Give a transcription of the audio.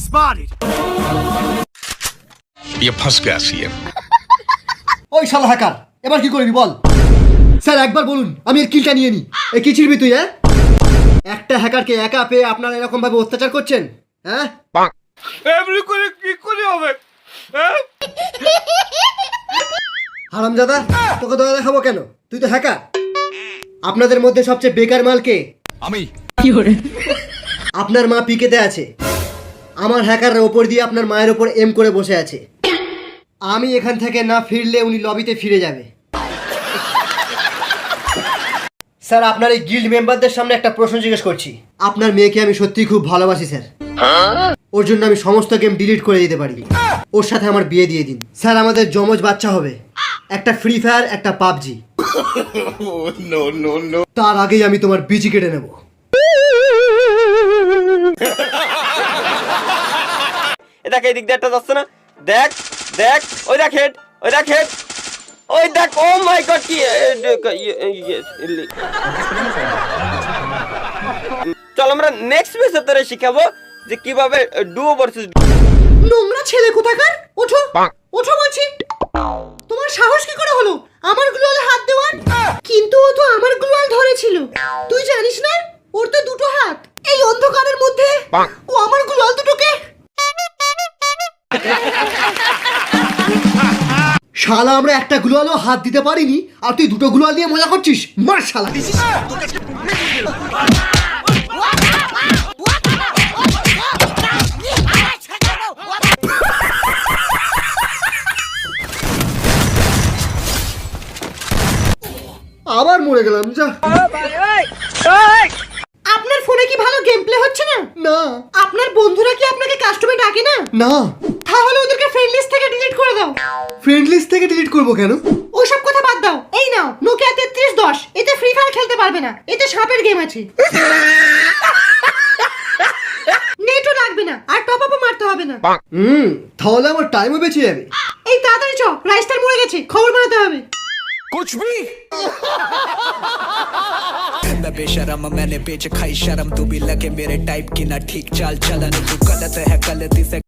spotted. ये फंस गया सीएम। ওই শালা হ্যাকার, এবার কি করবি বল? স্যার একবার বলুন, আমি এর কিলটা নিয়ে নি। এ কি ছিড়বি তুই? একটা হ্যাকারকে একা পেয়ে আপনারা এরকম ভাবে অত্যাচার করছেন? হ্যাঁ, এমনি করে কি করে হবে? হারামজাদা, তোকে দয়া দেখাবো কেন? তুই তো হ্যাকার। আপনাদের মধ্যে সবচেয়ে বেকার মাল কে? আমি। আপনার মা পিকেতে আছে। আমার হ্যাকাররা ওপর দিয়ে আপনার মায়ের ওপর এম করে বসে আছে। আমি এখান থেকে না ফিরলে উনি লবিতে ফিরে যাবে। স্যার, আপনার এই গিল্ড মেম্বারদের সামনে একটা প্রশ্ন জিজ্ঞেস করছি। আপনার মেয়েকে আমি সত্যিই খুব ভালোবাসি স্যার। ওর জন্য আমি সমস্ত গেম ডিলিট করে দিতে পারি। ওর সাথে আমার বিয়ে দিয়ে দিন স্যার। আমাদের যমজ বাচ্চা হবে, একটা ফ্রি ফায়ার, একটা পাবজি। তার আগেই আমি তোমার বিচি কেটে নেব। দেখ এই দিক দিয়ে একটা যাচ্ছে না, দেখ দেখ, ওই দেখ হেড, ওই দেখ হেড, ওই দেখ। ও মাই গড, কি চল আমরা নেক্সট ম্যাচে তোরে শিখাবো যে কিভাবে ডুও ভার্সেস। নোংরা ছেলে কোথাকার, ওঠো ওঠো বলছি। তোমার সাহস কি করে হলো আমার গ্লোয়ালে হাত দেওয়ার? কিন্তু ও তো আমার গ্লোয়াল ধরেছিল, তুই জানিস না? ওর তো দুটো হাত। এই অন্ধকারের মধ্যে ও আমার গ্লোয়াল দুটোকে। শালা, আমরা একটা গ্লোয়ালও হাত দিতে পারিনি আর তুই দুটো গ্লোয়াল দিয়ে মজা করছিস? মার শালা। আবার মরে গেলাম যা। আপনার ফোনে কি ভালো গেম প্লে হচ্ছে না? না। আপনার বন্ধুরা কি আপনাকে কাস্টমে ডাকে না? না। তাহলে ওদেরকে ফ্রেন্ড লিস্ট থেকে ডিলিট করে দাও। ফ্রেন্ড লিস্ট থেকে ডিলিট করব কেন? ওসব কথা বাদ দাও। এই নাও নোকিয়া 3310, এতে ফ্রি ফায়ার খেলতে পারবে না, এতে সাপের গেম আছে। নেটও লাগবে না আর টপ আপও মারতে হবে না। তাহলে আমার টাইমও বেঁচে যাবে। এই তাড়াতাড়ি চ, রাইস্টার মরে গেছে, খবর বানাতে হবে। कुछ भी। मैं बेशरम, मैंने बेच खाई शर्म, तू भी लगे मेरे टाइप की ना ठीक चाल चलन, तू गलत है गलती से